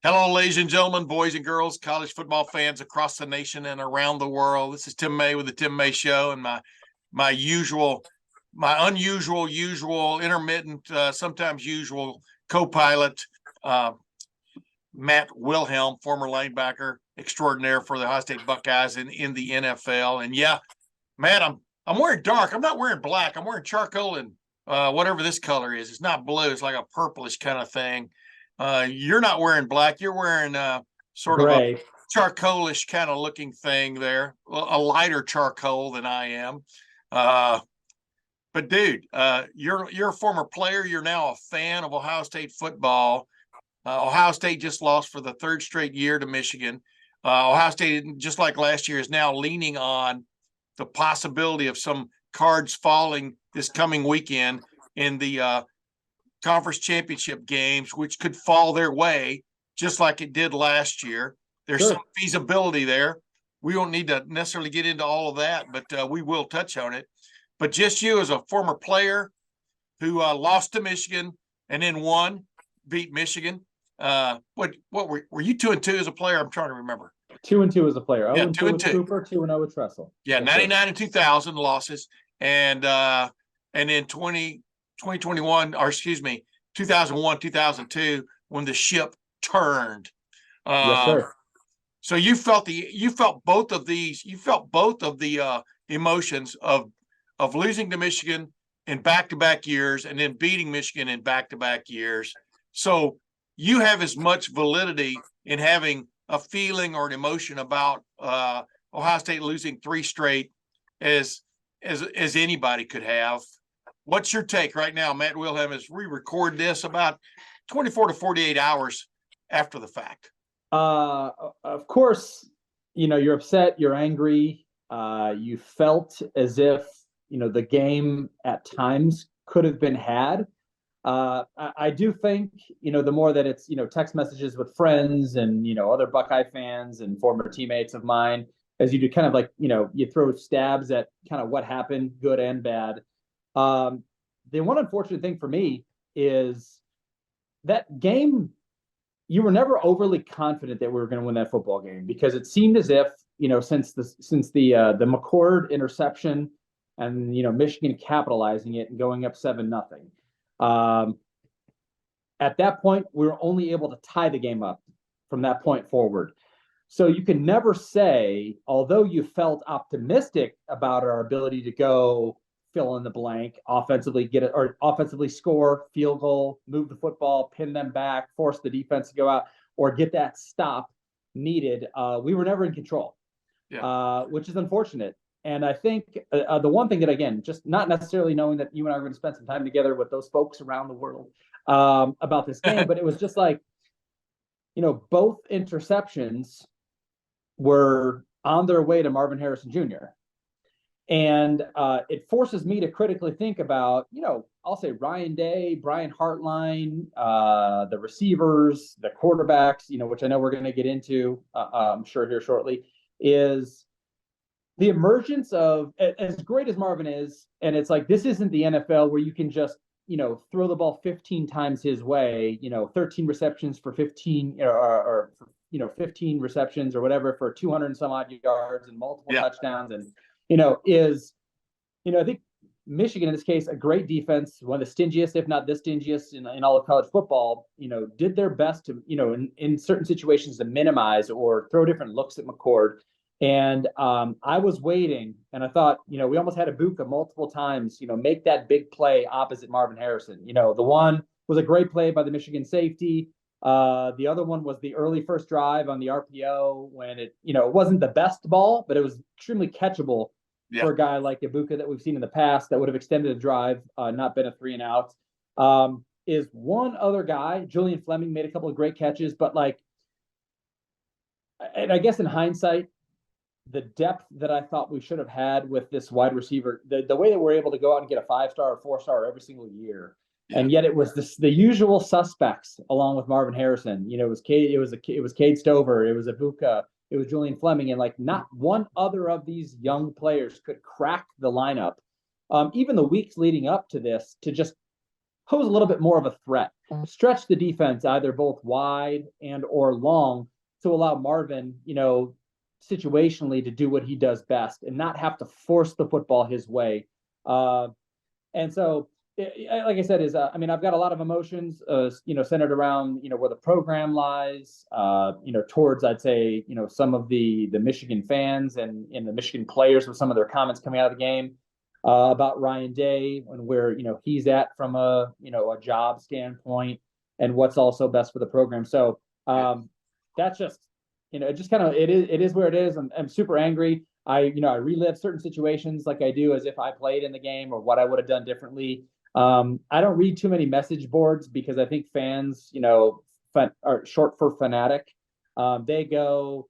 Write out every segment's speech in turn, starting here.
Hello, ladies and gentlemen, boys and girls, college football fans across the nation and around the world. This is Tim May with the Tim May Show, and my unusual, intermittent, sometimes usual co-pilot, Matt Wilhelm, former linebacker extraordinaire for the Ohio State Buckeyes in the NFL. And yeah, Matt, I'm wearing dark. I'm not wearing black. I'm wearing charcoal and whatever this color is. It's not blue. It's like a purplish kind of thing. You're not wearing black. You're wearing sort Gray. of a charcoalish kind of looking thing there, a lighter charcoal than I am. But dude, you're a former player. You're now a fan of Ohio State football. Ohio State just lost for the third straight year to Michigan. Ohio State, just like last year, is now leaning on the possibility of some cards falling this coming weekend in the conference championship games, which could fall their way, just like it did last year. There's some feasibility there. We don't need to necessarily get into all of that, but we will touch on it. But just you as a former player who lost to Michigan and then beat Michigan. What were you 2-2 as a player? I'm trying to remember. 2-2 as a player. Yeah, 2-2 with Cooper, 2-0 with Tressel. Yeah, 99 and 2000 losses, and then 2021, or excuse me, 2001, 2002, when the ship turned. Yes, sir. So you felt both of the emotions of losing to Michigan in back-to-back years and then beating Michigan in back-to-back years. So you have as much validity in having a feeling or an emotion about Ohio State losing three straight as anybody could have. What's your take right now, Matt Wilhelm, as we record this about 24 to 48 hours after the fact? Of course, you're upset, you're angry. You felt as if, the game at times could have been had. I do think, the more that it's, text messages with friends and, other Buckeye fans and former teammates of mine, as you do kind of like, you throw stabs at kind of what happened, good and bad. The one unfortunate thing for me is that game, you were never overly confident that we were going to win that football game, because it seemed as if, since the McCord interception and, Michigan capitalizing it and going up 7-0. At that point, we were only able to tie the game up from that point forward. So you can never say, although you felt optimistic about our ability to go fill in the blank, offensively offensively score, field goal, move the football, pin them back, force the defense to go out, or get that stop needed, we were never in control, which is unfortunate. And I think the one thing that, again, just not necessarily knowing that you and I are going to spend some time together with those folks around the world about this game, but it was just like, both interceptions were on their way to Marvin Harrison Jr. And it forces me to critically think about, I'll say Ryan Day, Brian Hartline, the receivers, the quarterbacks, which I know we're going to get into, I'm sure here shortly, is the emergence of, as great as Marvin is, and it's like, this isn't the NFL where you can just, throw the ball 15 times his way, 13 receptions for 15, or 15 receptions or whatever for 200 and some odd yards and multiple touchdowns. And, I think Michigan, in this case, a great defense, one of the stingiest, if not the stingiest in all of college football, did their best to, in certain situations to minimize or throw different looks at McCord. And I was waiting, and I thought, we almost had Ibuka multiple times, make that big play opposite Marvin Harrison. The one was a great play by the Michigan safety. The other one was the early first drive on the RPO when it, it wasn't the best ball, but it was extremely catchable for a guy like Ibuka that we've seen in the past that would have extended a drive, not been a 3-and-out. Is one other guy, Julian Fleming, made a couple of great catches, but and I guess in hindsight, the depth that I thought we should have had with this wide receiver, the way that we're able to go out and get a 5-star or 4-star every single year. And yet it was the usual suspects along with Marvin Harrison. It was Cade Stover, it was Ibuka, it was Julian Fleming, and not one other of these young players could crack the lineup. Even the weeks leading up to this, to just pose a little bit more of a threat, stretch the defense either both wide and or long to allow Marvin, situationally to do what he does best and not have to force the football his way. And so, like I said, I've got a lot of emotions, centered around, where the program lies, towards, I'd say, some of the Michigan fans and the Michigan players with some of their comments coming out of the game about Ryan Day and where, he's at from a job standpoint and what's also best for the program. So that's just, it just kind of, it is where it is. I'm super angry. I relive certain situations like I do as if I played in the game or what I would have done differently. I don't read too many message boards because I think fans, are short for fanatic. They go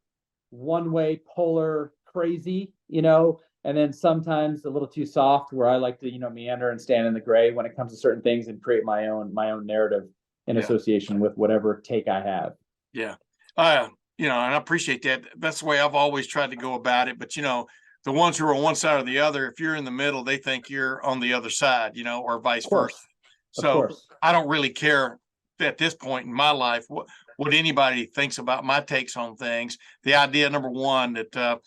one way, polar, crazy, and then sometimes a little too soft where I like to, meander and stand in the gray when it comes to certain things and create my own narrative in association with whatever take I have. Yeah. And I appreciate that. That's the way I've always tried to go about it. But, the ones who are on one side or the other, if you're in the middle, they think you're on the other side, or vice versa. So I don't really care at this point in my life what anybody thinks about my takes on things. The idea, number one, that, the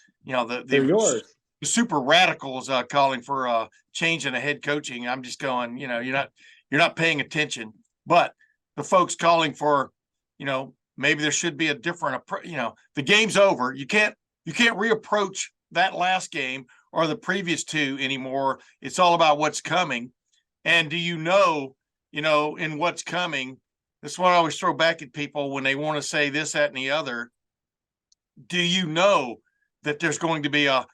super radicals calling for change in the head coaching. I'm just going, you're not paying attention. But the folks calling for, maybe there should be a different approach. The game's over. You can't reapproach that last game or the previous two anymore. It's all about what's coming. And do in what's coming? That's what I always throw back at people when they want to say this, that, and the other. Do you know that there's going to be an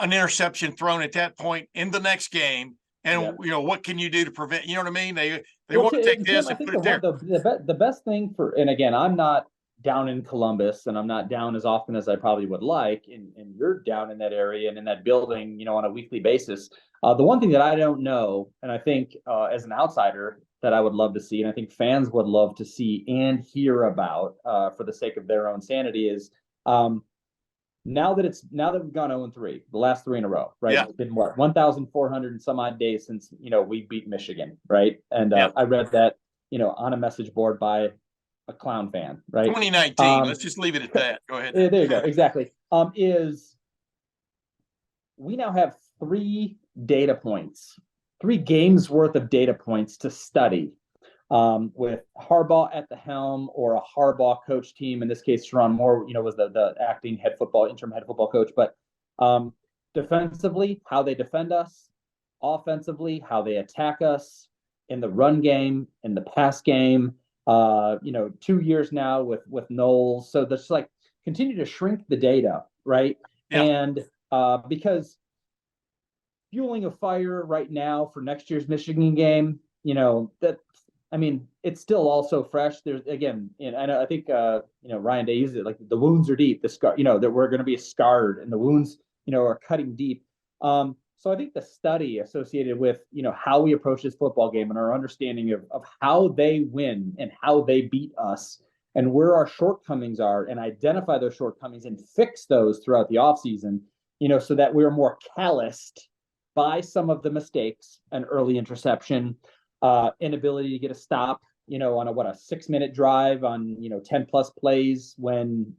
interception thrown at that point in the next game? And what can you do to prevent? You know what I mean? They want to take this and put it there. The best thing and again, I'm not down in Columbus and I'm not down as often as I probably would like, and you're down in that area and in that building, on a weekly basis. The one thing that I don't know, and I think as an outsider that I would love to see, and I think fans would love to see and hear about for the sake of their own sanity is now that we've gone 0-3, the last 3 in a row, right? Yeah. It's been 1,400 and some odd days since, we beat Michigan, right? And I read that, on a message board by a clown fan, right? 2019. Let's just leave it at that. Go ahead. There you go. Exactly. We now have 3 data points, 3 games worth of data points to study with Harbaugh at the helm or a Harbaugh coach team. In this case, Sharon Moore, was the acting interim head football coach. But defensively, how they defend us, offensively, how they attack us in the run game, in the pass game. 2 years now with Knowles. So just like continue to shrink the data, right? Yeah. And because fueling a fire right now for next year's Michigan game, it's still also fresh. There's again, and I think Ryan Day uses it like the wounds are deep. The scar, that we're going to be scarred, and the wounds, are cutting deep. So I think the study associated with, how we approach this football game and our understanding of how they win and how they beat us and where our shortcomings are and identify those shortcomings and fix those throughout the offseason, so that we're more calloused by some of the mistakes, an early interception, inability to get a stop, on a 6-minute drive on, 10 plus plays when,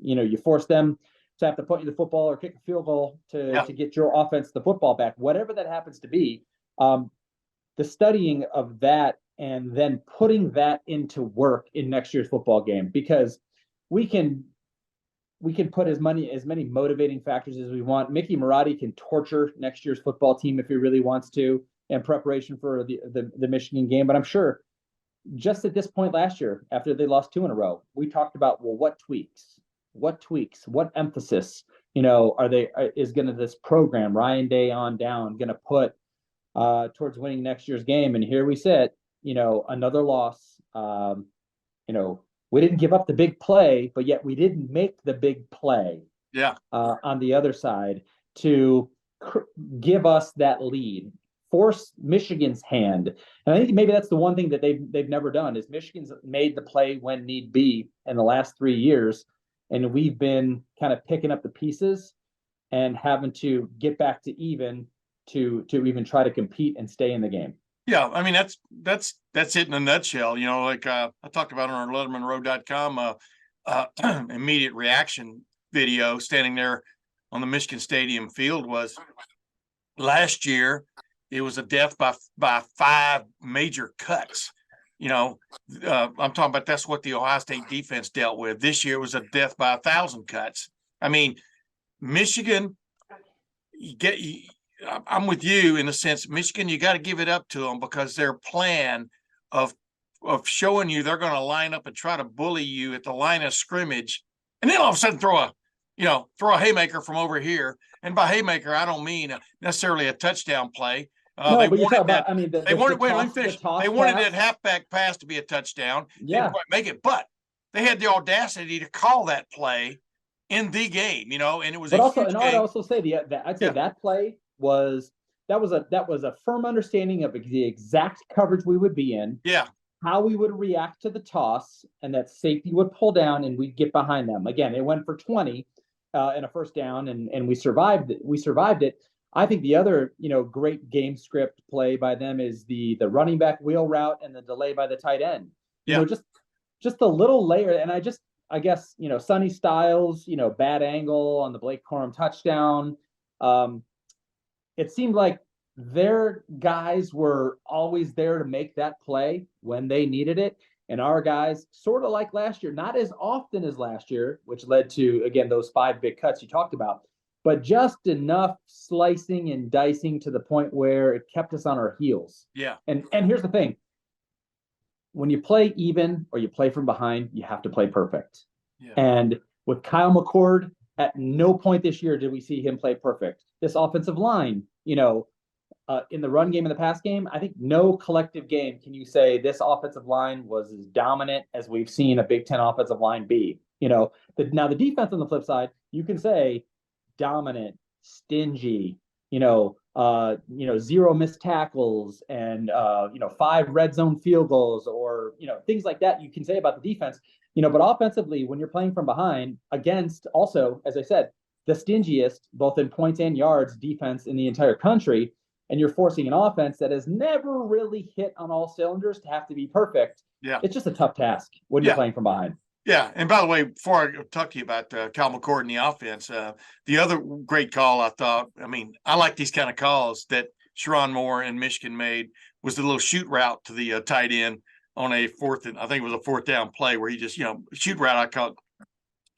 you force them to have to put you the football or kick a field goal to get your offense the football back, whatever that happens to be. The studying of that and then putting that into work in next year's football game, because we can put as many motivating factors as we want. Mickey Marotti can torture next year's football team if he really wants to in preparation for the Michigan game. But I'm sure just at this point last year, after they lost 2 in a row, we talked about, well, what tweaks, what emphasis, is going to this program, Ryan Day on down, going to put towards winning next year's game. And here we sit, another loss. We didn't give up the big play, but yet we didn't make the big play. Yeah. On the other side to give us that lead, force Michigan's hand. And I think maybe that's the one thing that they've never done is Michigan's made the play when need be in the last 3 years. And we've been kind of picking up the pieces and having to get back to even to even try to compete and stay in the game. Yeah, I mean that's it in a nutshell. You know, like I talked about on our LettermenRow.com immediate reaction video, standing there on the Michigan Stadium field, was last year. It was a death by 5 major cuts. You know, I'm talking about that's what the Ohio State defense dealt with. This year was a death by 1,000 cuts. I mean, Michigan, I'm with you in a sense. Michigan, you got to give it up to them, because their plan of showing you they're going to line up and try to bully you at the line of scrimmage, and then all of a sudden throw a haymaker from over here. And by haymaker, I don't mean necessarily a touchdown play. No, They but you're wanted talking that. about, I mean, They wanted. Wait, let me the finish. toss They wanted pass. that halfback pass to be a touchdown. Yeah. Didn't quite make it, but they had the audacity to call that play in the game. You know, and it was But a also, huge and game. I'd also say I'd say Yeah. that play was that was a firm understanding of the exact coverage we would be in, Yeah. how we would react to the toss, and that safety would pull down and we'd get behind them. Again, it went for 20 in a first down, and we survived it. We survived it. I think the other, great game script play by them is the running back wheel route and the delay by the tight end. Yeah. Just a little layer. And I guess, Sonny Styles, bad angle on the Blake Corum touchdown. It seemed like their guys were always there to make that play when they needed it. And our guys, sort of like last year, not as often as last year, which led to, again, those 5 big cuts you talked about, but just enough slicing and dicing to the point where it kept us on our heels. Yeah. And here's the thing. When you play even or you play from behind, you have to play perfect. Yeah. And with Kyle McCord, at no point this year did we see him play perfect. This offensive line, in the run game and the pass game, I think no collective game can you say this offensive line was as dominant as we've seen a Big Ten offensive line be. Now the defense on the flip side, you can say dominant, stingy, 0 missed tackles and 5 red zone field goals, or things like that you can say about the defense. But offensively, when you're playing from behind against also, as I said, the stingiest, both in points and yards, defense in the entire country, and you're forcing an offense that has never really hit on all cylinders to have to be perfect. Yeah. It's just a tough task when you're playing from behind. Yeah. And by the way, before I talk to you about Kyle McCord and the offense, the other great call I thought, I like these kind of calls that Sherrone Moore and Michigan made, was the little shoot route to the tight end on a I think it was a 4th down play where he just, shoot route, I call it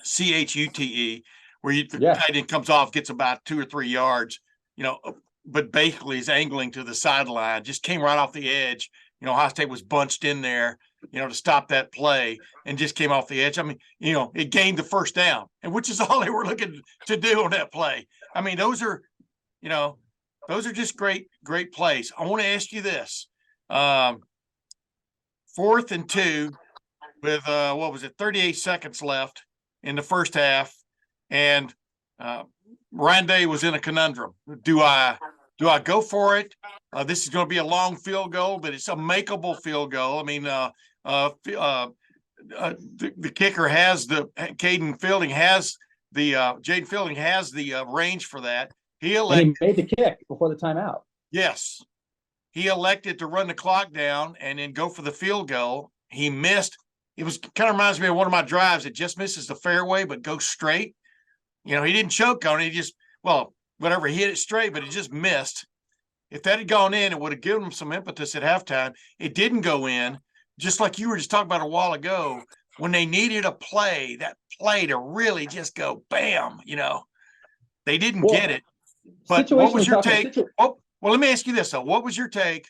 CHUTE, where the tight end comes off, gets about 2 or 3 yards, but basically is angling to the sideline, just came right off the edge. Ohio State was bunched in there, to stop that play, and just came off the edge. It gained the 1st down, and which is all they were looking to do on that play. Those are just great plays. I want to ask you this. 4th and 2 with 38 seconds left in the first half, and Ryan Day was in a conundrum. Do I go for it? This is going to be a long field goal, but it's a makeable field goal. The kicker has Jaden Fielding has the range for that. He made the kick before the timeout. Yes. He elected to run the clock down and then go for the field goal. He missed. It was kind of reminds me of one of my drives. It just misses the fairway, but goes straight. He didn't choke on it. He just, whatever, he hit it straight, but it just missed. If that had gone in, it would have given him some impetus at halftime. It didn't go in, just like you were just talking about a while ago, when they needed that play to really just go bam, they didn't get it. But what was your take? Well, let me ask you this, though. What was your take?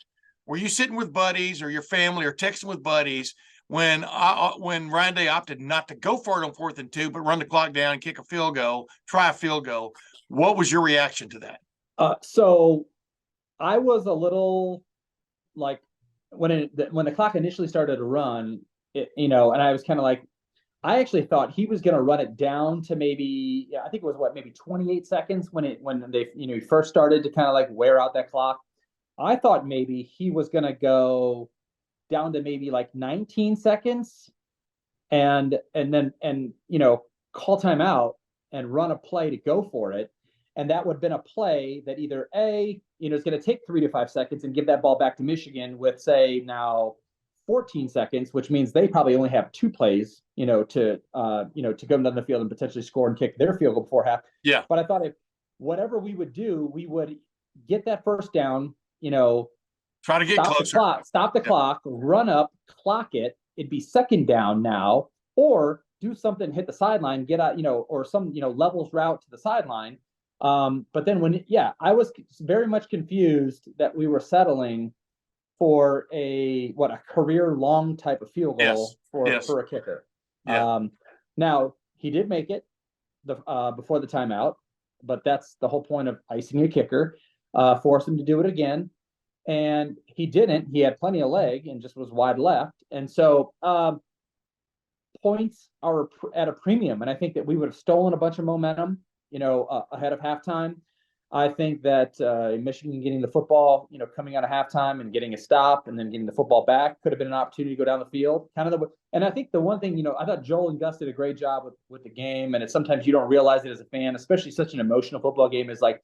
Were you sitting with buddies or your family or texting with buddies when Ryan Day opted not to go for it on 4th and 2, but run the clock down and kick a field goal, try a field goal? What was your reaction to that? So I was a little like when the clock initially started to run, and I was kind of like, I actually thought he was going to run it down to maybe, I think it was maybe 28 seconds when they first started to kind of like wear out that clock. I thought maybe he was going to go down to maybe like 19 seconds and then call timeout and run a play to go for it. And that would have been a play that either A, it's going to take 3 to 5 seconds and give that ball back to Michigan with, say, now 14 seconds, which means they probably only have 2 plays, to go down the field and potentially score and kick their field goal before half. Yeah. But I thought if whatever we would do, we would get that first down, try to get closer. Stop the clock, run up, clock it. It'd be second down now, or do something, hit the sideline, get out, or some, levels route to the sideline. But then I was very much confused that we were settling for a career long type of field goal for a kicker. Yeah. Now he did make it before the timeout, but that's the whole point of icing a kicker, force him to do it again. And he didn't. He had plenty of leg and just was wide left. And so points are at a premium. And I think that we would have stolen a bunch of momentum, ahead of halftime. I think that Michigan getting the football, coming out of halftime and getting a stop and then getting the football back could have been an opportunity to go down the field. And I think the one thing, I thought Joel and Gus did a great job with the game. And it's sometimes you don't realize it as a fan, especially such an emotional football game, is like,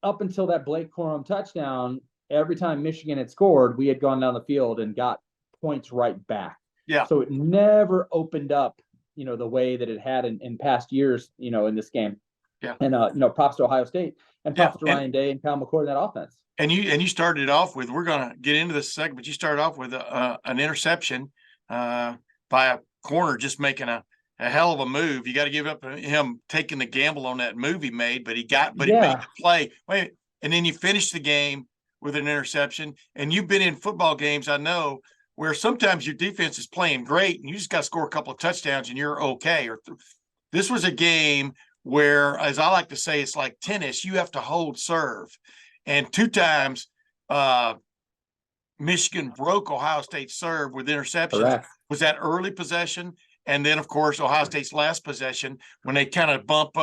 up until that Blake Corum touchdown, every time Michigan had scored, we had gone down the field and got points right back. Yeah. So it never opened up, the way that it had in past years, in this game. Yeah. And, props to Ohio State and props to Ryan Day and Kyle McCord in that offense. And you started it off with, we're going to get into this segment, but you started off with an interception by a corner just making a hell of a move. You got to give up him taking the gamble on that move he made, but he made the play. And then you finish the game with an interception. And you've been in football games, I know, where sometimes your defense is playing great and you just got to score a couple of touchdowns and you're okay. This was a game where, as I like to say, it's like tennis. You have to hold serve. And 2 times Michigan broke Ohio State's serve with interceptions. Correct. Was that early possession. And then, of course, Ohio State's last possession, when they kind of bump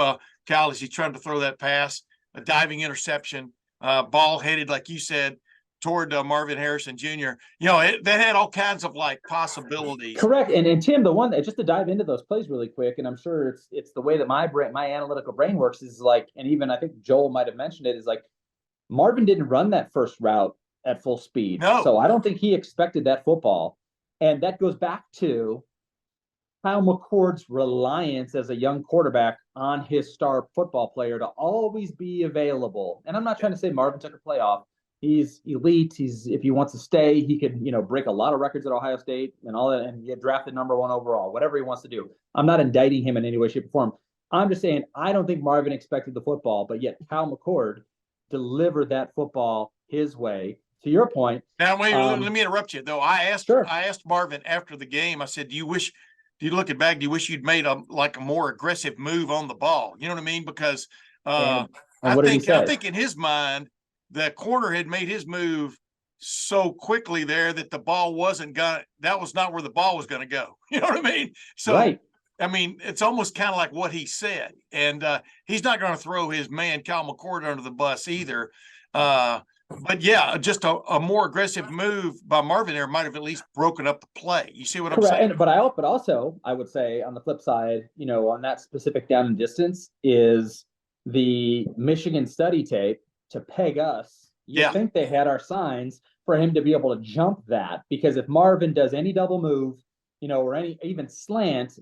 Cal as he's trying to throw that pass, a diving interception, ball headed, like you said, toward Marvin Harrison Jr. That had all kinds of possibilities. Correct. And Tim, the one that, just to dive into those plays really quick, and I'm sure it's the way that my analytical brain works, is like, and even I think Joel might have mentioned it, is like Marvin didn't run that first route at full speed. No. So I don't think he expected that football. And that goes back to Kyle McCord's reliance as a young quarterback on his star football player to always be available. And I'm not trying to say Marvin took a play off. He's elite. If he wants to stay, he could, break a lot of records at Ohio State and all that, and get drafted number 1 overall, whatever he wants to do. I'm not indicting him in any way, shape, or form. I'm just saying I don't think Marvin expected the football, but yet Kyle McCord delivered that football his way. To your point. Now, wait, let me interrupt you though. I asked Marvin after the game. I said, do you wish you'd made a more aggressive move on the ball? You know what I mean? Because I think in his mind, the corner had made his move so quickly there that that was not where the ball was going to go. You know what I mean? So, right. I mean, it's almost kind of like what he said. And he's not going to throw his man, Kyle McCord, under the bus either. But yeah, just a more aggressive move by Marvin there might have at least broken up the play. You see what I'm saying? But also, I would say on the flip side, on that specific down and distance is the Michigan study tape to peg us. You think they had our signs for him to be able to jump that, because if Marvin does any double move, or any even slant,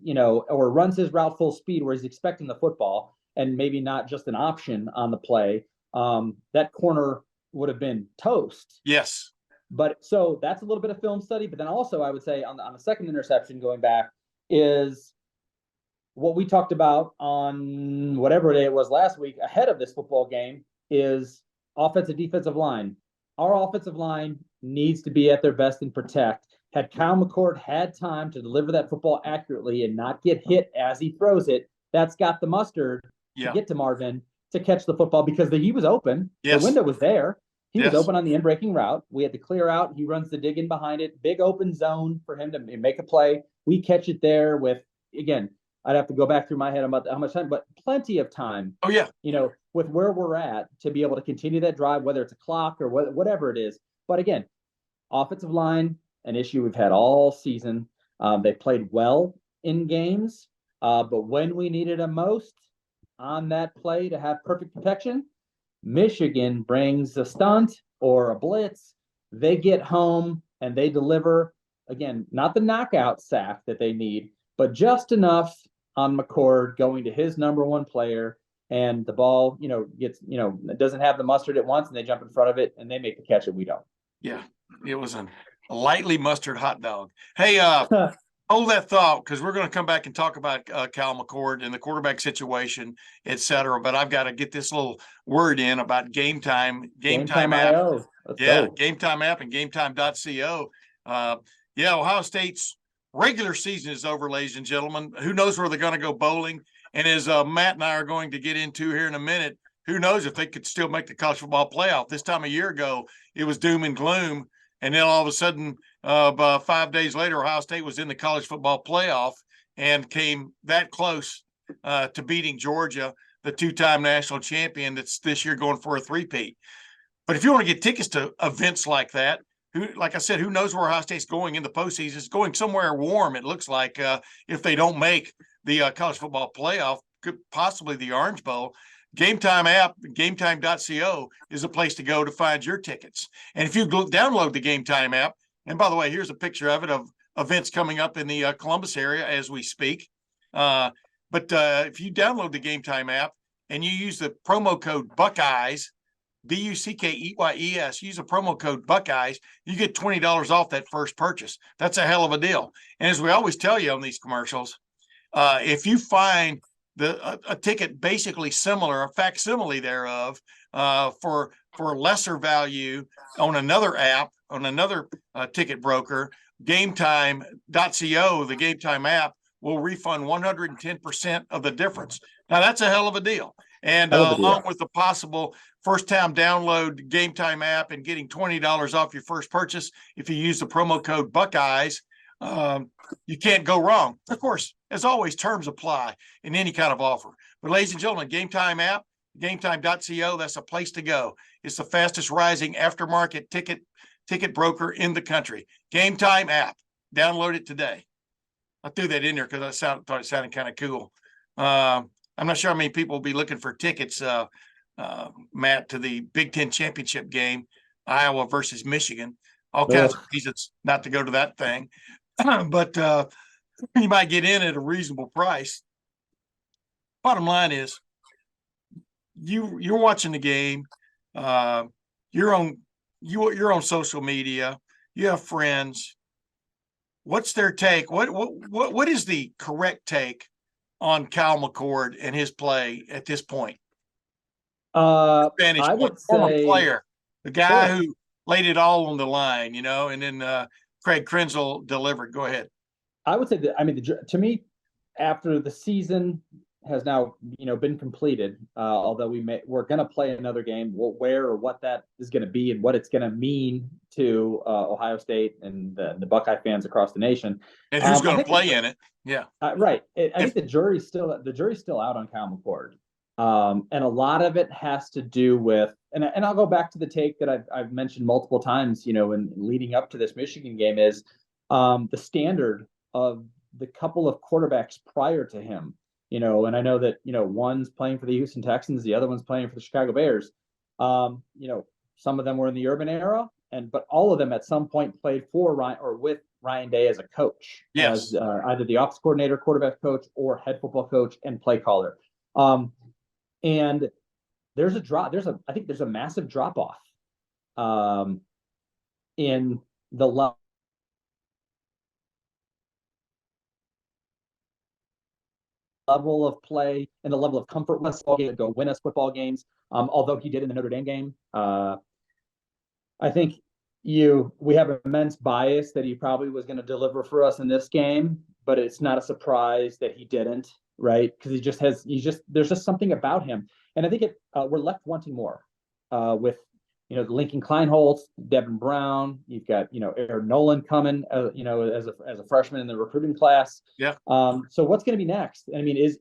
or runs his route full speed where he's expecting the football and maybe not just an option on the play, that corner would have been toast. Yes. But so that's a little bit of film study. But then also I would say on the second interception going back is what we talked about on whatever day it was last week ahead of this football game is offensive defensive line. Our offensive line needs to be at their best and protect. Had Kyle McCord had time to deliver that football accurately and not get hit as he throws it, that's got the mustard to get to Marvin to catch the football, because he was open. Yes. The window was there. He was open on the in-breaking route. We had to clear out. He runs the dig in behind it. Big open zone for him to make a play. We catch it there with, again, I'd have to go back through my head about how much time, but plenty of time. Oh, yeah. With where we're at to be able to continue that drive, whether it's a clock or whatever it is. But again, offensive line, an issue we've had all season. They played well in games, but when we needed them most on that play to have perfect protection, Michigan brings a stunt or a blitz, they get home and they deliver, again, not the knockout sack that they need, but just enough on McCord going to his number one player, and the ball, gets, doesn't have the mustard at once, and they jump in front of it and they make the catch that we don't. Yeah, it was a lightly mustard hot dog. Hey, hold that thought, because we're going to come back and talk about Cal McCord and the quarterback situation, et cetera. But I've got to get this little word in about Gametime app. IO. Let's Yeah, go. Gametime app and gametime.co. Yeah, Ohio State's regular season is over, ladies and gentlemen. Who knows where they're going to go bowling? And as Matt and I are going to get into here in a minute, who knows if they could still make the college football playoff. This time a year ago, it was doom and gloom. And then all of a sudden, about 5 days later, Ohio State was in the college football playoff and came that close to beating Georgia, the two-time national champion that's this year going for a three-peat. But if you want to get tickets to events like that, like I said, who knows where Ohio State's going in the postseason? It's going somewhere warm, it looks like, if they don't make the college football playoff, could possibly the Orange Bowl. Gametime app, gametime.co is a place to go to find your tickets. And if you download the Gametime app, and by the way, here's a picture of it of events coming up in the Columbus area as we speak. But if you download the Gametime app and you use the promo code Buckeyes, Buckeyes, use a promo code Buckeyes, you get $20 off that first purchase. That's a hell of a deal. And as we always tell you on these commercials, if you find a ticket basically similar, a facsimile thereof, for lesser value on another app, on another ticket broker, gametime.co, the Gametime app, will refund 110% of the difference. Now, that's a hell of a deal. And along with the possible first-time download Gametime app and getting $20 off your first purchase, if you use the promo code Buckeyes, you can't go wrong. Of course, as always, terms apply in any kind of offer. But ladies and gentlemen, Gametime app, gametime.co, that's a place to go. It's the fastest rising aftermarket ticket broker in the country. Gametime app. Download it today. I threw that in there because I thought it sounded kind of cool. I'm not sure how many people will be looking for tickets, Matt, to the Big Ten championship game, Iowa versus Michigan. All kinds of reasons not to go to that thing. But you might get in at a reasonable price. Bottom line is, you're watching the game. You're on social media. You have friends. What's their take? What is the correct take on Cal McCord and his play at this point? I would former say player, the guy who laid it all on the line, and then Craig Krenzel delivered. Go ahead. I would say that, to me, after the season has now, been completed, although we're going to play another game, where or what that is going to be and what it's going to mean to Ohio State and the Buckeye fans across the nation. And who's going to play in it? Yeah. Right. I think the jury's still out on Cal McCord. And a lot of it has to do with, and I'll go back to the take that I've mentioned multiple times, in leading up to this Michigan game, is the standard of the couple of quarterbacks prior to him, and I know that, one's playing for the Houston Texans, the other one's playing for the Chicago Bears. Some of them were in the Urban era, but all of them at some point played for Ryan or with Ryan Day as a coach, yes, as either the offensive coordinator, quarterback coach, or head football coach and play caller. And there's I think there's a massive drop off in the level of play and the level of comfort with go win us football games. Although he did in the Notre Dame game, I think we have an immense bias that he probably was going to deliver for us in this game, but it's not a surprise that he didn't, right? Because there's just something about him. And I think we're left wanting more with, the Lincoln Kleinholz, Devin Brown. You've got, Aaron Nolan coming, as a freshman in the recruiting class. Yeah. So what's going to be next?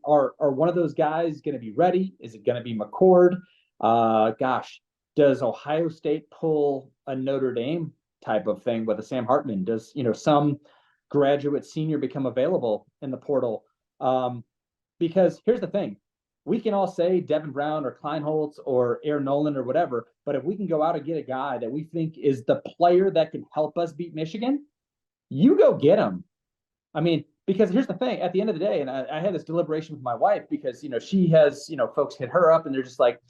Are one of those guys going to be ready? Is it going to be McCord? Does Ohio State pull a Notre Dame type of thing with a Sam Hartman? Does, some graduate senior become available in the portal? Because here's the thing. we can all say Devin Brown or Kleinholtz or Aaron Nolan or whatever, but if we can go out and get a guy that we think is the player that can help us beat Michigan, you go get him. I mean, because here's the thing, at the end of the day, and I had this deliberation with my wife because, she has, folks hit her up and they're just like,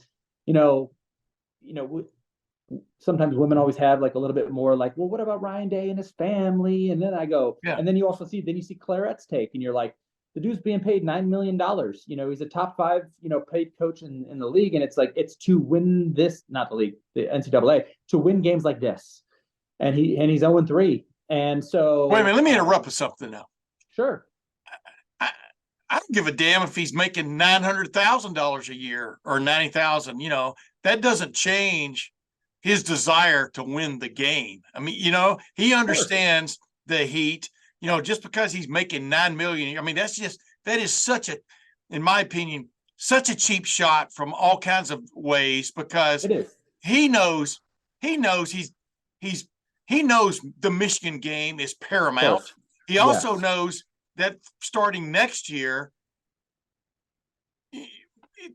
sometimes women always have like a little bit more like, well, what about Ryan Day and his family? And then I go, and then you see Clarette's take and you're like, the dude's being paid $9 million. He's a top 5, paid coach in the league. And it's like, it's to win this, not the league, the NCAA, to win games like this. And he's 0-3. And so. Wait a minute, let me interrupt with something now. Sure. I don't give a damn if he's making $900,000 a year or 90,000. That doesn't change his desire to win the game. I mean, he understands the heat. Just because he's making $9 million. I mean, that is such a, in my opinion, such a cheap shot from all kinds of ways because he knows the Michigan game is paramount. He also knows that starting next year,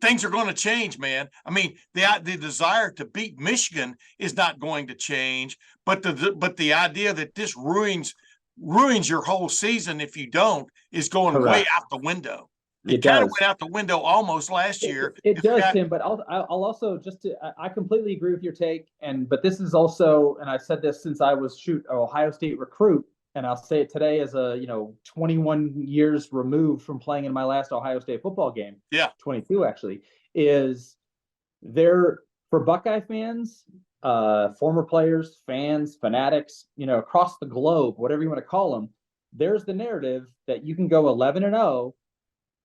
things are going to change, man. I mean, the desire to beat Michigan is not going to change, but the idea that this ruins your whole season if you don't is going way out the window. It kind of went out the window almost last year. It does, Tim, but I'll also I completely agree with your take. But this is also, and I've said this since I was an Ohio State recruit, and I'll say it today as a 21 years removed from playing in my last Ohio State football game. 22 actually, is there for Buckeye fans, former players, fans, fanatics, across the globe, whatever you want to call them. There's the narrative that you can go 11-0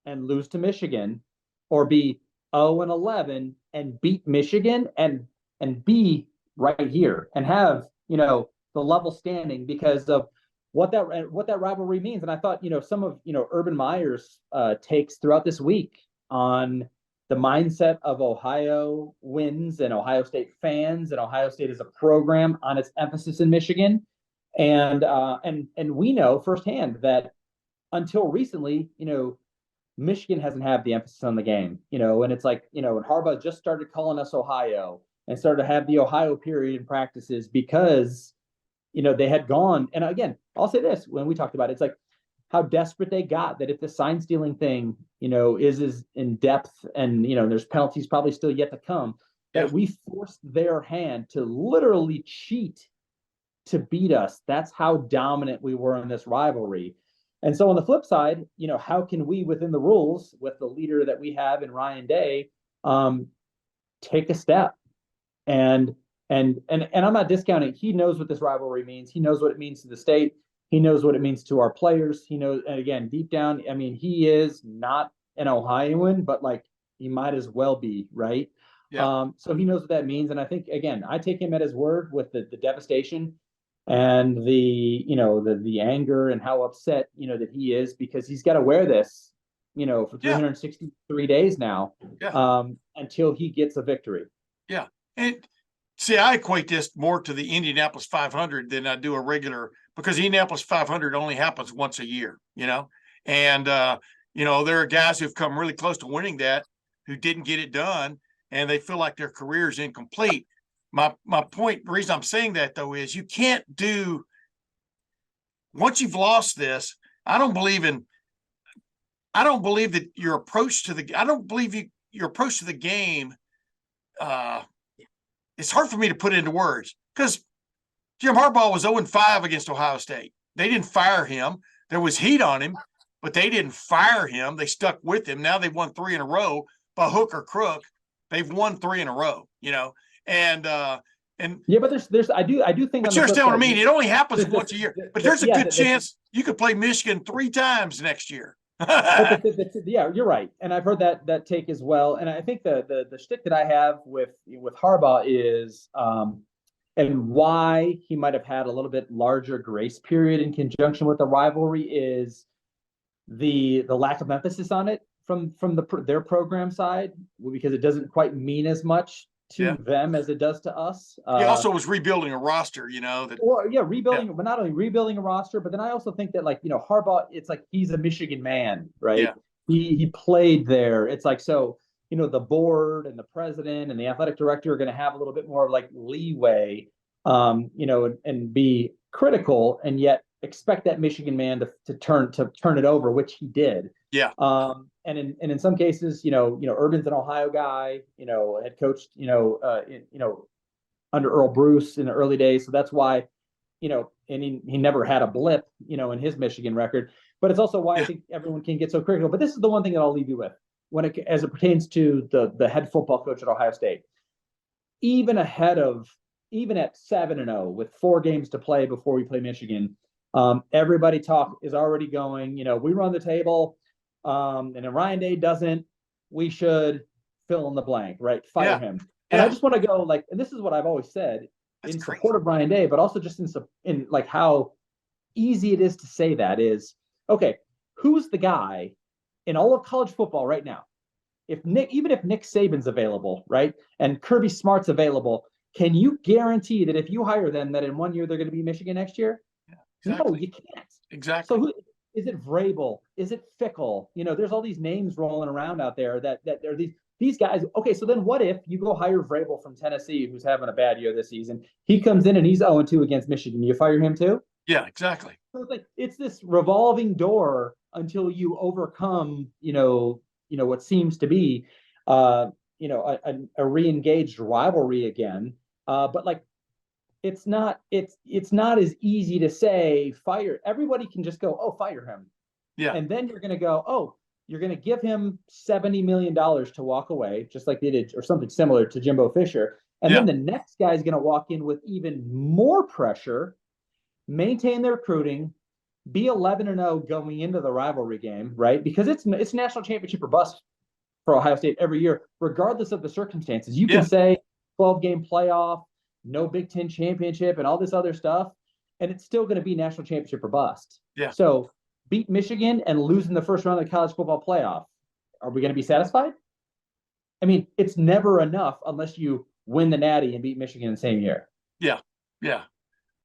and lose to Michigan, or be 0-11 and beat Michigan and be right here and have the level standing because of what that rivalry means. And I thought some of Urban Meyer's takes throughout this week on the mindset of Ohio wins and Ohio State fans and Ohio State as a program on its emphasis in Michigan, and we know firsthand that until recently, Michigan hasn't had the emphasis on the game, and it's like, and Harbaugh just started calling us Ohio and started to have the Ohio period in practices because, they had gone. And again, I'll say this, when we talked about it, it's like how desperate they got that if the sign stealing thing, is in depth and, there's penalties probably still yet to come, that we forced their hand to literally cheat to beat us. That's how dominant we were in this rivalry. And so on the flip side, how can we, within the rules, with the leader that we have in Ryan Day, take a step? And I'm not discounting. He knows what this rivalry means. He knows what it means to the state. He knows what it means to our players. He knows, and again, deep down, I mean, he is not an Ohioan, but like he might as well be, right? Yeah. So he knows what that means. And I think, again, I take him at his word with the devastation and the anger and how upset, that he is, because he's got to wear this, for 363 days now, until he gets a victory. Yeah. And see, I equate this more to the Indianapolis 500 than I do a regular, because the Indianapolis 500 only happens once a year, and, there are guys who've come really close to winning that who didn't get it done, and they feel like their career is incomplete. My point, the reason I'm saying that, though, is you can't do, once you've lost this, I don't believe that your approach to the game, it's hard for me to put into words, because Jim Harbaugh was 0-5 against Ohio State. They didn't fire him. There was heat on him, but they didn't fire him. They stuck with him. Now they've won 3 in a row by hook or crook. They've won 3 in a row, and but there's I do think. But you're still, I mean, it only happens once a year. But there's a good chance you could play Michigan 3 times next year. Yeah, you're right, and I've heard that take as well. And I think the shtick that I have with Harbaugh is, and why he might have had a little bit larger grace period in conjunction with the rivalry, is the lack of emphasis on it from their program side, because it doesn't quite mean as much to them as it does to us. He also was rebuilding a roster, rebuilding, but not only rebuilding a roster, but then I also think that, Harbaugh, it's like he's a Michigan man, right? Yeah. He played there. It's like, so the board and the president and the athletic director are going to have a little bit more like leeway, and be critical, and yet expect that Michigan man to turn it over, which he did. Yeah. And in some cases, Urban's an Ohio guy, had coached, under Earl Bruce in the early days. So that's why, and he never had a blip, in his Michigan record. But it's also why I think everyone can get so critical. But this is the one thing that I'll leave you with as it pertains to the head football coach at Ohio State. Even at 7-0 with 4 games to play before we play Michigan, everybody is already going, we run the table, and if Ryan Day doesn't, we should fill in the blank, right? Fire him. And I just want to go and this is what I've always said in support of Ryan Day, but also just in like how easy it is to say that is, okay, who's the guy in all of college football right now? Even if Nick Saban's available, right, and Kirby Smart's available, can you guarantee that if you hire them, that in 1 year they're going to be Michigan next year? Yeah, exactly. No, you can't. Exactly. So is it Vrabel? Is it Fickle? There's all these names rolling around out there that are these guys. Okay, so then what if you go hire Vrabel from Tennessee, who's having a bad year this season? He comes in and he's 0-2 against Michigan. You fire him too? Yeah, exactly. So it's this revolving door until you overcome, what seems to be, a re-engaged rivalry again. But it's not as easy to say fire. Everybody can just go, oh, fire him. Yeah. And then you're going to go, oh, you're going to give him $70 million to walk away, just like they did, or something similar to Jimbo Fisher. And then the next guy is going to walk in with even more pressure, maintain their recruiting, be 11-0 going into the rivalry game, right? Because it's national championship or bust for Ohio State every year, regardless of the circumstances. You can say 12-game playoff, no Big Ten championship, and all this other stuff, and it's still going to be national championship or bust. Yeah. So beat Michigan and lose in the first round of the college football playoff. Are we going to be satisfied? I mean, it's never enough unless you win the Natty and beat Michigan in the same year. Yeah. Yeah.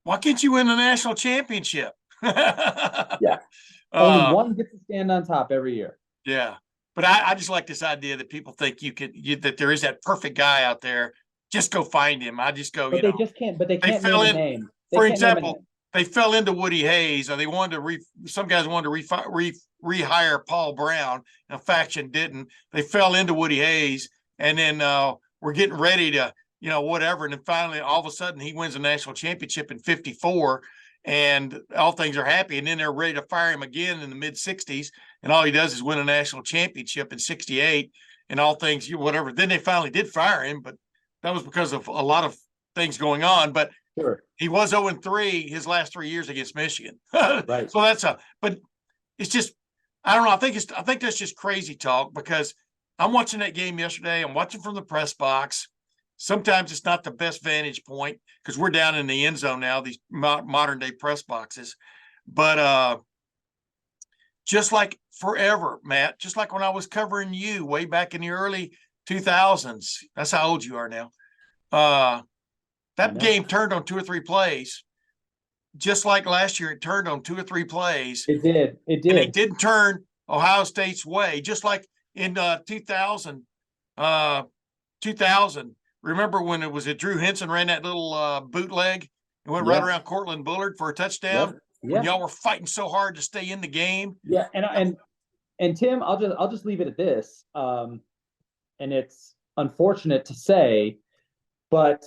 Why can't you win the national championship? Yeah. Only one gets to stand on top every year. Yeah. But I just like this idea that people think that there is that perfect guy out there. Just go find him. I just go, but they just can't, but they can't name a name. For example, they fell into Woody Hayes, or they wanted to some guys wanted to rehire Paul Brown, and a faction didn't. They fell into Woody Hayes, and then we're getting ready to, whatever. And then finally, all of a sudden, he wins a national championship in 54, and all things are happy. And then they're ready to fire him again in the mid-60s, and all he does is win a national championship in 68, and all things, whatever. Then they finally did fire him, but that was because of a lot of things going on. But he was 0-3 his last 3 years against Michigan. Right. So but it's just, I don't know. I think that's just crazy talk, because I'm watching that game yesterday. I'm watching from the press box. Sometimes it's not the best vantage point because we're down in the end zone now, these modern day press boxes. But just like forever, Matt, just like when I was covering you way back in the early 2000s, that's how old you are now. That game turned on 2 or 3 plays. Just like last year, it turned on 2 or 3 plays. It did. And it didn't turn Ohio State's way. Just like in 2000, remember when Drew Henson ran that little bootleg and went right around Cortland Bullard for a touchdown? Yeah. When y'all were fighting so hard to stay in the game. Yeah, and Tim, I'll just leave it at this. And it's unfortunate to say, but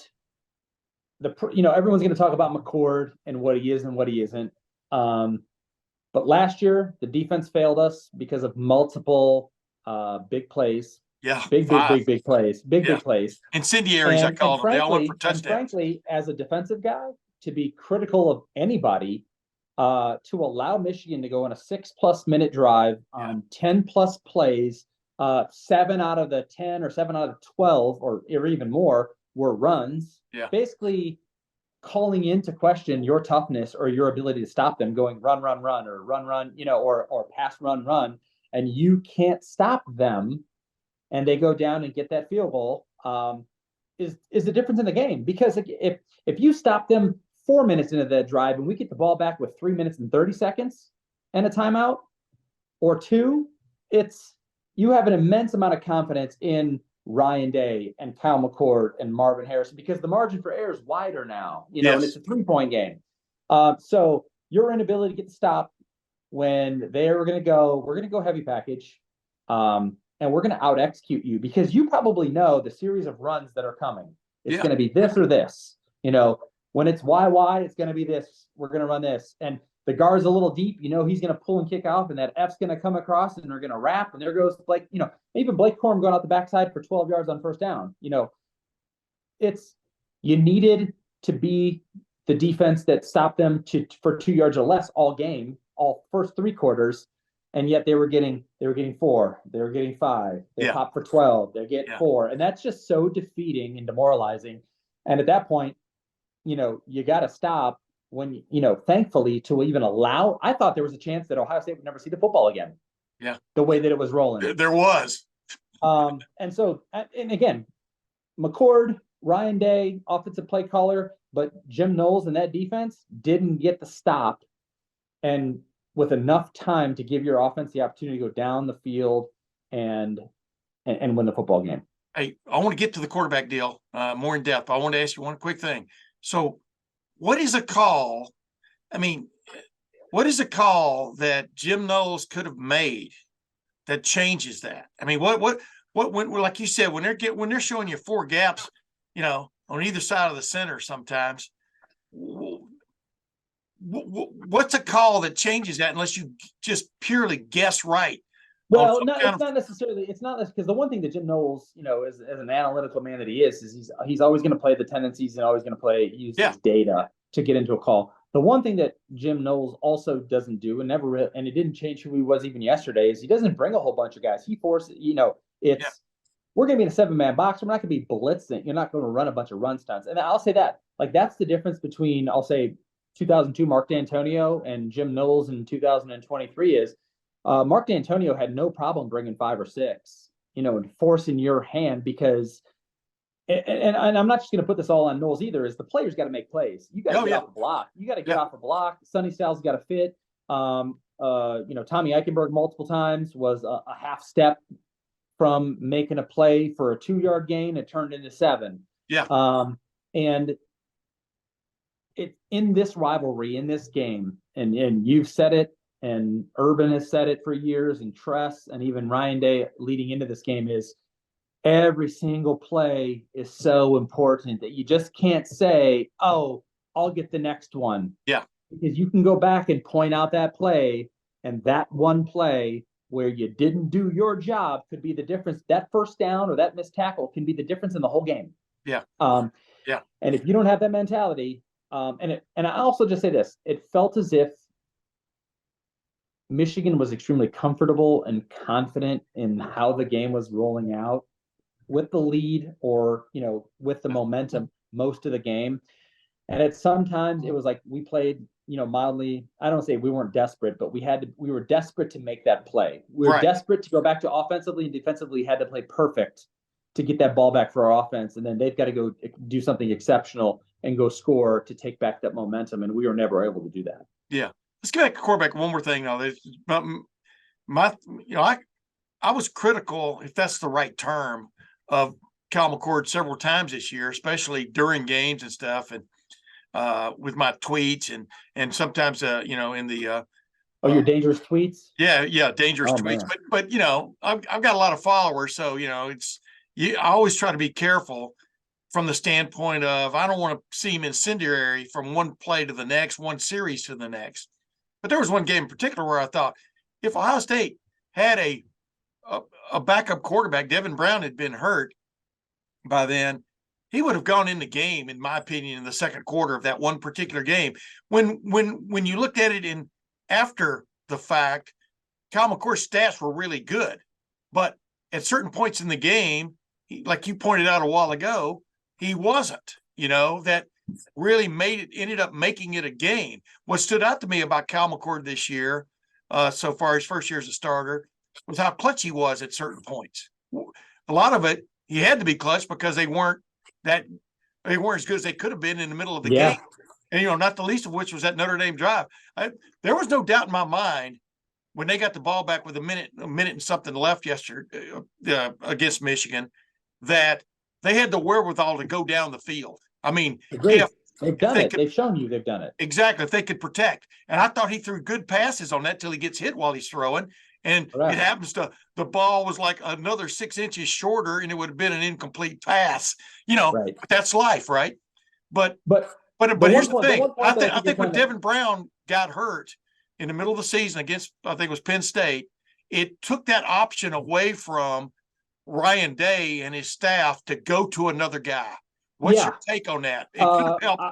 everyone's going to talk about McCord and what he is and what he isn't. But last year the defense failed us because of multiple big plays. Yeah, big plays. Big plays. Incendiaries, I call them. They all went for touchdowns. And frankly, as a defensive guy, to be critical of anybody, to allow Michigan to go on a 6+ minute drive on 10+ plays, 7 out of the 10 or 7 out of 12 or even more were runs. Yeah. Basically calling into question your toughness or your ability to stop them, going run, or run, or pass, run, and you can't stop them, and they go down and get that field goal, is the difference in the game. Because if you stop them 4 minutes into that drive and we get the ball back with 3 minutes and 30 seconds and a timeout or 2, it's you have an immense amount of confidence in Ryan Day and Kyle McCord and Marvin Harrison because the margin for error is wider now, and it's a 3-point game. So your inability to get the stop when we're going to go heavy package, and we're going to out execute you because you probably know the series of runs that are coming. It's going to be this or this. When it's YY, it's going to be this. We're going to run this. And the guard's a little deep. He's going to pull and kick off, and that F's going to come across, and they're going to wrap. And there goes Blake. Even Blake Corum going out the backside for 12 yards on first down. You needed to be the defense that stopped them for 2 yards or less all game, all first 3 quarters, and yet they were getting 4, they were getting 5, they popped for 12, they're getting 4, and that's just so defeating and demoralizing. And at that point, you got to stop when thankfully to even allow. I thought there was a chance that Ohio State would never see the football again. Yeah, the way that it was rolling, there was. And again, McCord, Ryan Day, offensive play caller, but Jim Knowles and that defense didn't get the stop, and with enough time to give your offense the opportunity to go down the field and win the football game. Hey, I want to get to the quarterback deal more in depth. I want to ask you one quick thing. So, what is a call? I mean, what is a call that Jim Knowles could have made that changes that? I mean, what when, like you said, when they're showing you 4 gaps, on either side of the center sometimes, what's a call that changes that unless you just purely guess right? Well, it's not necessarily. It's not because the one thing that Jim Knowles, as an analytical man that he is he's always going to play the tendencies and always going to use his data to get into a call. The one thing that Jim Knowles also doesn't do and it didn't change who he was even yesterday is he doesn't bring a whole bunch of guys. He forces, we're going to be in a 7-man box. We're not going to be blitzing. You're not going to run a bunch of run stunts. And I'll say that, that's the difference between, I'll say 2002 Mark D'Antonio and Jim Knowles in 2023 is Mark D'Antonio had no problem bringing 5 or 6, and forcing your hand because, and I'm not just going to put this all on Knowles either, is the players got to make plays. You got to get off a block. You got to get off a block. Sonny Styles got to fit. Tommy Eichenberg multiple times was a half step from making a play for a 2-yard gain. It turned into 7. Yeah. And it in this rivalry, in this game, and you've said it, and Urban has said it for years, and Tress, and even Ryan Day leading into this game is every single play is so important that you just can't say, oh, I'll get the next one. Yeah. Because you can go back and point out that play, and that one play where you didn't do your job could be the difference. That first down or that missed tackle can be the difference in the whole game. Yeah. Yeah. And if you don't have that mentality, and I also just say this, it felt as if Michigan was extremely comfortable and confident in how the game was rolling out with the lead or, with the momentum most of the game. And sometimes it was like we played, mildly, I don't say we weren't desperate, but we were desperate to make that play. We were desperate to go back to offensively and defensively had to play perfect to get that ball back for our offense. And then they've got to go do something exceptional and go score to take back that momentum. And we were never able to do that. Yeah. Let's get back to quarterback. One more thing though. I was critical, if that's the right term, of Kyle McCord several times this year, especially during games and stuff. And, with my tweets and sometimes, in the, your dangerous tweets. Yeah. Dangerous tweets. Man. But, I've got a lot of followers. So, I always try to be careful from the standpoint of, I don't want to seem incendiary from one play to the next, one series to the next. But there was one game in particular where I thought if Ohio State had a backup quarterback, Devin Brown had been hurt by then, he would have gone in the game, in my opinion, in the second quarter of that one particular game. When you looked at it in after the fact, Kyle McCord's stats were really good. But at certain points in the game, like you pointed out a while ago, he wasn't, that really ended up making it a game. What stood out to me about Kyle McCord this year, so far his first year as a starter, was how clutch he was at certain points. A lot of it, he had to be clutch because they weren't as good as they could have been in the middle of the game. And, not the least of which was that Notre Dame drive. There was no doubt in my mind when they got the ball back with a minute and something left yesterday against Michigan, that they had the wherewithal to go down the field. I mean, Agreed. They've done it. Could, they've shown you they've done it. Exactly. If they could protect. And I thought he threw good passes on that till he gets hit while he's throwing. And it happens to, the ball was like another 6 inches shorter and it would have been an incomplete pass, but that's life. Right. But here's the thing. I think when Devin Brown got hurt in the middle of the season against, I think it was Penn State, it took that option away from Ryan Day and his staff to go to another guy. What's your take on that? It could have helped.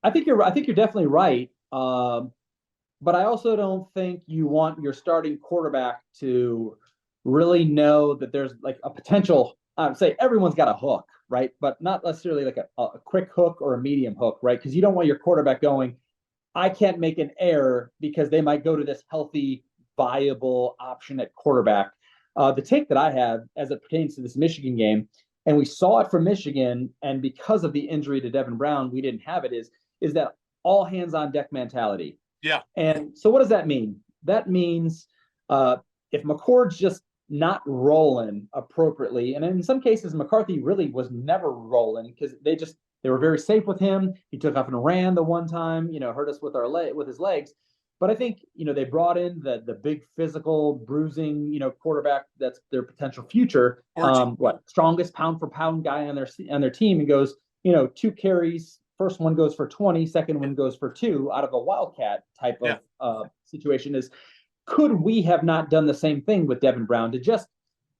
I think you're definitely right. But I also don't think you want your starting quarterback to really know that there's like a potential. Say everyone's got a hook, right? But not necessarily like a quick hook or a medium hook, right? Because you don't want your quarterback going, I can't make an error because they might go to this healthy, viable option at quarterback. The take that I have as it pertains to this Michigan game, and we saw it from Michigan, and because of the injury to Devin Brown, we didn't have it, is that all hands on deck mentality. Yeah. And so what does that mean? That means if McCord's just not rolling appropriately, and in some cases McCarthy really was never rolling because they were very safe with him. He took off and ran the one time, hurt us with his legs. But I think, they brought in the big physical bruising, quarterback that's their potential future. Strongest pound for pound guy on their team, and goes, 2 carries. First one goes for 20, second one goes for 2 out of a Wildcat type of situation. Could we have not done the same thing with Devin Brown to just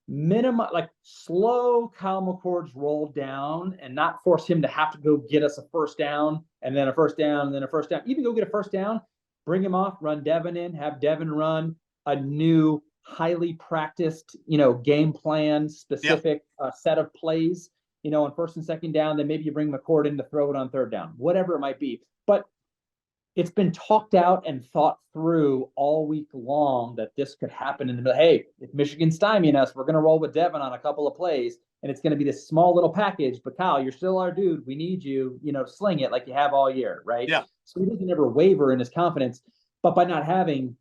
minimize, like slow Kyle McCord's roll down and not force him to have to go get us a first down and then a first down and then a first down, even go get a first down, bring him off, run Devin in, have Devin run a new highly practiced, game plan specific set of plays, on first and second down, then maybe you bring McCord in to throw it on third down, whatever it might be. But it's been talked out and thought through all week long that this could happen in the middle. Hey, if Michigan's stymieing us, we're going to roll with Devin on a couple of plays, and it's going to be this small little package. But Kyle, you're still our dude. We need you, sling it like you have all year, right? Yeah. So he doesn't ever waver in his confidence. But by not having,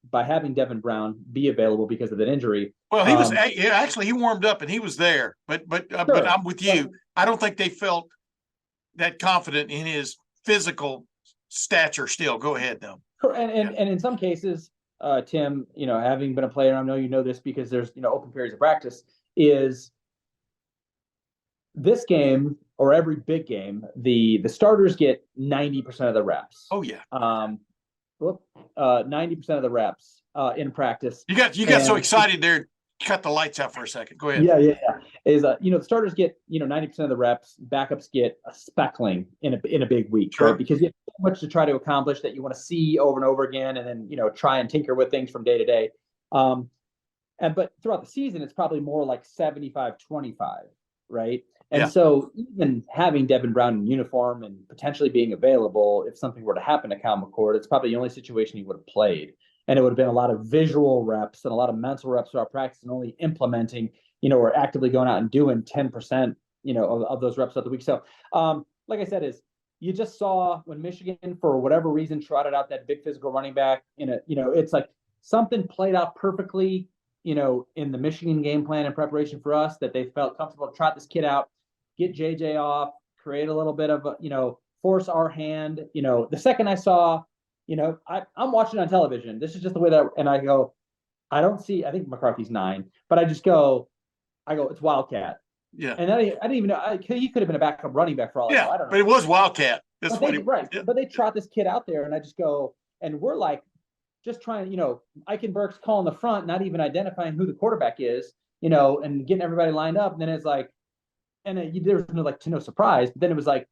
by having Devin Brown be available because of that injury. Well, he was actually he warmed up and he was there, but I'm with you. I don't think they felt that confident in his physical stature still. Go ahead though. And in some cases, Tim, having been a player, I know you know this because there's open periods of practice, is this game or every big game, the starters get 90% of the reps. Oh yeah. 90% of the reps in practice. You got so excited there. Cut the lights out for a second. Go ahead. Yeah. Is the starters get 90% of the reps. Backups get a speckling in a big week, sure. Right? Because you have so much to try to accomplish that you want to see over and over again, and then try and tinker with things from day to day. But throughout the season, it's probably more like 75-25, right? And so even having Devin Brown in uniform and potentially being available, if something were to happen to Kyle McCord, it's probably the only situation he would have played. And it would have been a lot of visual reps and a lot of mental reps throughout practice and only implementing, or actively going out and doing 10%, of those reps of the week. So, like I said, you just saw when Michigan, for whatever reason, trotted out that big physical running back it's like something played out perfectly, in the Michigan game plan and preparation for us, that they felt comfortable to trot this kid out, get JJ off, create a little bit of, force our hand. The second I saw, I'm watching on television. This is just the way that, and I go, I think McCarthy's 9, but I go, it's Wildcat. Yeah. And I didn't even know, he could have been a backup running back for all I know. I don't know. But it was Wildcat. Right. Yeah. But they trot this kid out there, and I just go, and we're like, just trying, Eichenberg's calling the front, not even identifying who the quarterback is, and getting everybody lined up. And then it's like, and there was no surprise. But then it was like,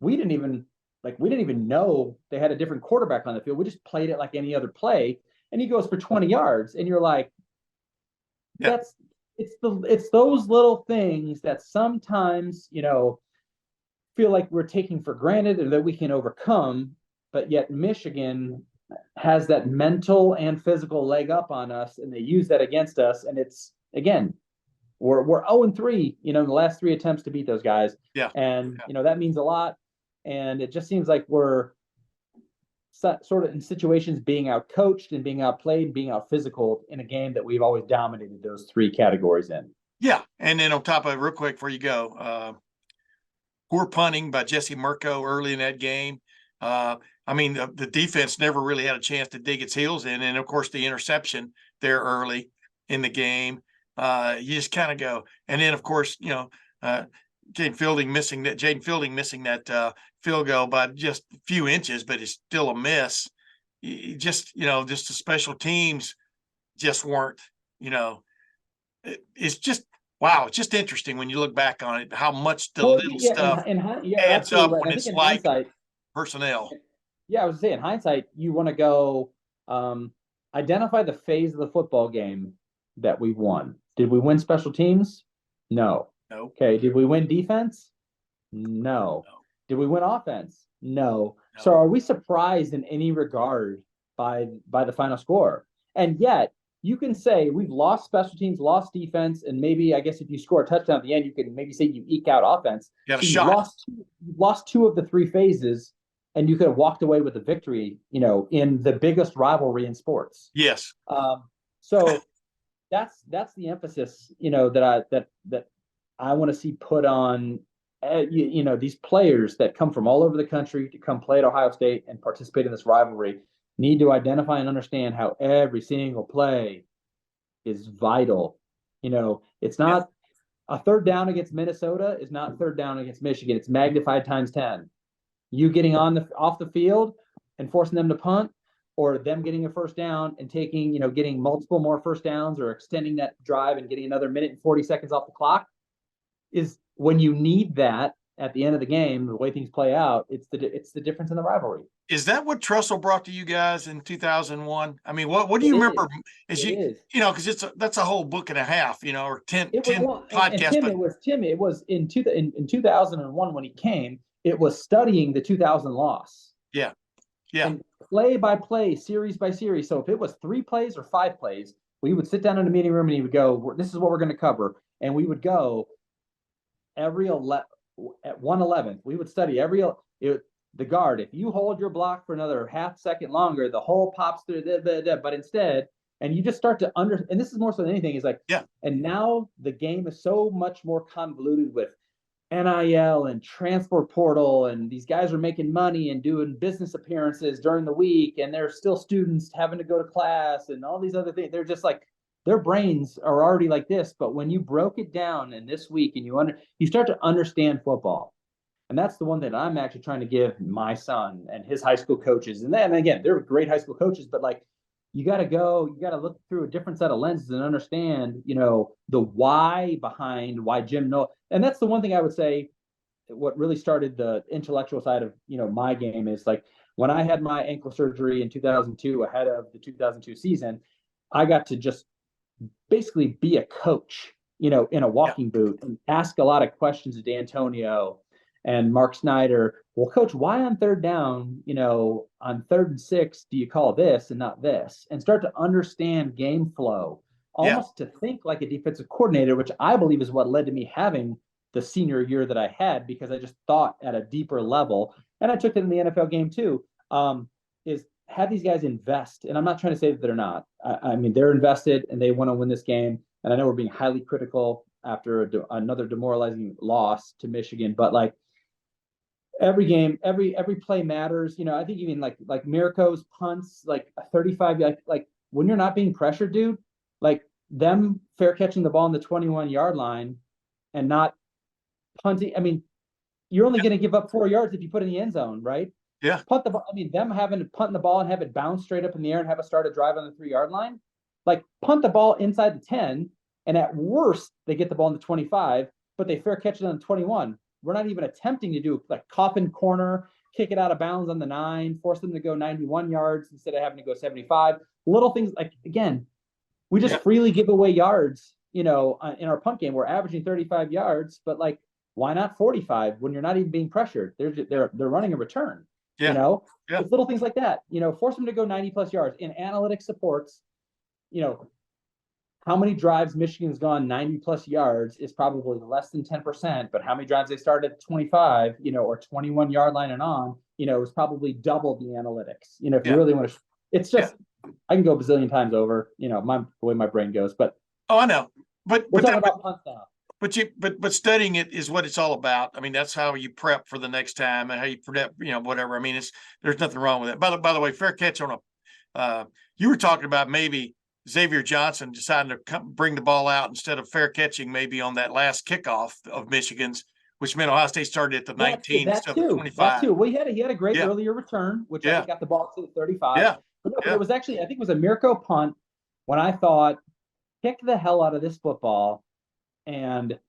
we didn't even know they had a different quarterback on the field. We just played it like any other play, and he goes for 20 yards, and you're like, it's those little things that sometimes feel like we're taking for granted or that we can overcome, but yet Michigan has that mental and physical leg up on us, and they use that against us. And it's, again, we're 0-3, in the last 3 attempts to beat those guys. Yeah. And, that means a lot. And it just seems like we're sort of in situations being out coached and being outplayed, being out physical in a game that we've always dominated those three categories in. Yeah. And then on top of it, real quick before you go, poor punting by Jesse Mirko early in that game. I mean, the defense never really had a chance to dig its heels in. And of course, the interception there early in the game. You just kind of go. And then, of course, Jaden Fielding missing that field goal by just a few inches, but it's still a miss. Just the special teams just weren't, it's just, wow. It's just interesting when you look back on it, how much the little stuff adds up when it's like personnel. Yeah, I was saying, in hindsight, you want to go identify the phase of the football game that we won. Did we win special teams? No. Okay. Did we win defense? No. Did we win offense? No. So are we surprised in any regard by the final score? And yet you can say we've lost special teams, lost defense, and maybe, I guess, if you score a touchdown at the end, you can maybe say you eke out offense. You've lost two of the three phases, and you could have walked away with a victory, in the biggest rivalry in sports. Yes. So that's the emphasis, that I want to see put on, these players that come from all over the country to come play at Ohio State and participate in this rivalry need to identify and understand how every single play is vital. It's not a third down against Minnesota is not third down against Michigan. It's magnified times 10. You getting off the field and forcing them to punt, or them getting a first down and getting multiple more first downs, or extending that drive and getting another minute and 40 seconds off the clock, is when you need that at the end of the game, the way things play out, it's the difference in the rivalry. Is that what Trussell brought to you guys in 2001? I mean, what do you remember? Because that's a whole book and a half, or 10 podcasts. Tim, it was in 2001 when he came. It was studying the 2000 loss. Yeah. And play by play, series by series. So if it was 3 plays or 5 plays, we would sit down in the meeting room and he would go, "This is what we're going to cover," and we would go every 1/11th. We would study the guard. If you hold your block for another half second longer, the hole pops through. But instead, and you just start to and this is more so than anything, is like, yeah. And now the game is so much more convoluted with NIL and transport portal, and these guys are making money and doing business appearances during the week, and they're still students having to go to class and all these other things. They're just like, their brains are already like this. But when you broke it down in this week and you start to understand football, and that's the one that I'm actually trying to give my son and his high school coaches. And then again, they're great high school coaches, but like, you got to look through a different set of lenses and understand, the why behind why Jim knows. And that's the one thing I would say, what really started the intellectual side of, my game is like, when I had my ankle surgery in 2002, ahead of the 2002 season, I got to just basically be a coach, in a walking boot, and ask a lot of questions to D'Antonio and Mark Snyder. Well, coach, why on third down, on 3rd and 6, do you call this and not this? And start to understand game flow, almost to think like a defensive coordinator, which I believe is what led to me having the senior year that I had, because I just thought at a deeper level. And I took it in the NFL game too, is have these guys invest. And I'm not trying to say that they're not. I mean, they're invested and they want to win this game. And I know we're being highly critical after another demoralizing loss to Michigan, but like, every game, every play matters. I think even like Mirko's punts, like a 35, like when you're not being pressured, dude, like them fair catching the ball on the 21-yard line and not punting. I mean, you're only going to give up 4 yards if you put it in the end zone, right? Yeah. Punt the ball. I mean, them having to punt the ball and have it bounce straight up in the air and have a start a drive on the 3-yard line, like punt the ball inside the 10, and at worst they get the ball in the 25, but they fair catch it on the 21. We're not even attempting to do like coffin corner, kick it out of bounds on the 9, force them to go 91 yards instead of having to go 75. Little things like, again, we just freely give away yards, in our punt game. We're averaging 35 yards, but like, why not 45 when you're not even being pressured? They're running a return, It's little things like that, force them to go 90 plus yards. In analytics supports, how how many drives Michigan's gone 90 plus yards is probably less than 10%, but how many drives they started at 25, or 21 yard line and on, is probably double the analytics. If you really want to, it's just, I can go a bazillion times over, the way my brain goes, but. Oh, I know. But we're talking about punt now. But studying it is what it's all about. I mean, that's how you prep for the next time and how you prep, whatever. I mean, there's nothing wrong with it. By the way, fair catch on you were talking about maybe Xavier Johnson deciding to bring the ball out instead of fair catching maybe on that last kickoff of Michigan's, which meant Ohio State started at the 19 instead of 25. That too. Well, he had a great earlier return, which I think got the ball to the 35. Yeah. But it was actually, I think it was a Mirko punt when I thought, kick the hell out of this football and,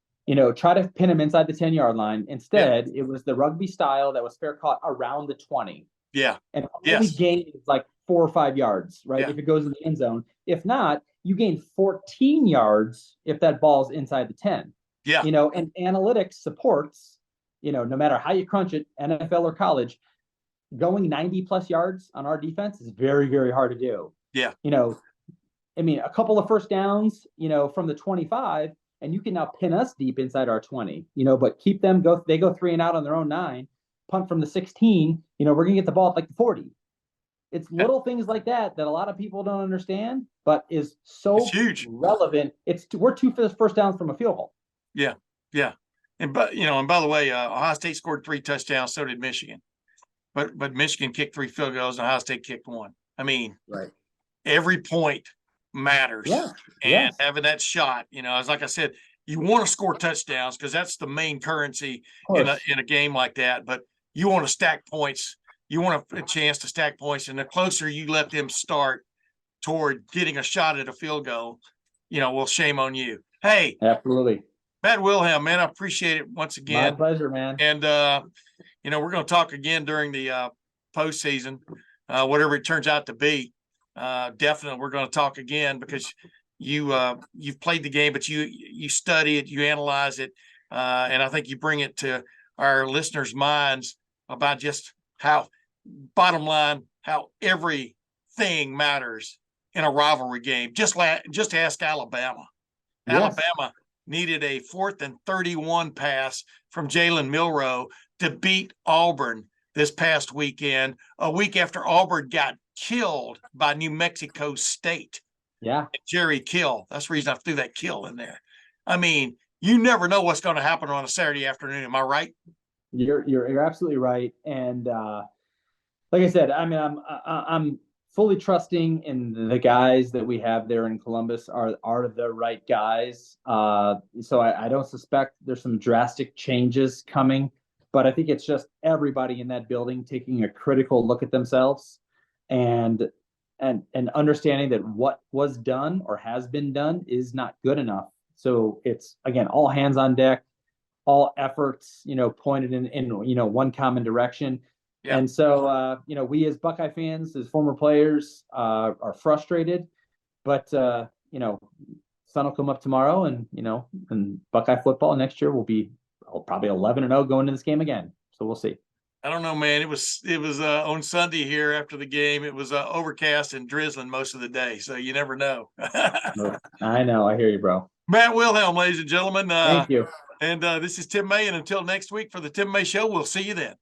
try to pin him inside the 10-yard line. Instead, it was the rugby style that was fair caught around the 20. Yeah. And only gained like 4 or 5 yards, right? If it goes in the end zone. If not, you gain 14 yards if that ball's inside the 10. Yeah. And analytics supports, no matter how you crunch it, NFL or college, going 90 plus yards on our defense is very, very hard to do. Yeah. I mean, a couple of first downs, from the 25, and you can now pin us deep inside our 20, but keep them they go 3 and out on their own 9, punt from the 16, we're going to get the ball at like the 40. It's little things like that a lot of people don't understand, but is so huge, relevant. We're 2 first downs from a field goal. Yeah. Yeah. And by the way, Ohio State scored 3 touchdowns. So did Michigan, but Michigan kicked 3 field goals and Ohio State kicked 1. I mean, every point matters. And having that shot, as like I said, you want to score touchdowns because that's the main currency in a game like that. But you want to stack points. You want a chance to stack points, and the closer you let them start toward getting a shot at a field goal, well, shame on you. Hey, absolutely, Matt Wilhelm, man, I appreciate it once again. My pleasure, man. And we're going to talk again during the postseason, whatever it turns out to be. Definitely, we're going to talk again because you've played the game, but you study it, you analyze it, and I think you bring it to our listeners' minds about just how, bottom line, how everything matters in a rivalry game. Just ask Alabama. Alabama needed a 4th and 31 pass from Jalen Milroe to beat Auburn this past weekend, a week after Auburn got killed by New Mexico State. Yeah. Jerry Kill. That's the reason I threw that kill in there. I mean, you never know what's going to happen on a Saturday afternoon. Am I right? You're absolutely right. And like I said, I mean, I'm fully trusting in the guys that we have there in Columbus are the right guys. So I don't suspect there's some drastic changes coming, but I think it's just everybody in that building taking a critical look at themselves and understanding that what was done or has been done is not good enough. So it's, again, all hands on deck, all efforts, pointed in one common direction. Yeah. And so, we as Buckeye fans, as former players, are frustrated, but, sun will come up tomorrow and Buckeye football next year will be probably 11-0 going into this game again. So we'll see. I don't know, man. It was on Sunday here after the game. It was overcast and drizzling most of the day. So you never know. I know. I hear you, bro. Matt Wilhelm, ladies and gentlemen. Thank you. And this is Tim May. And until next week for the Tim May Show, we'll see you then.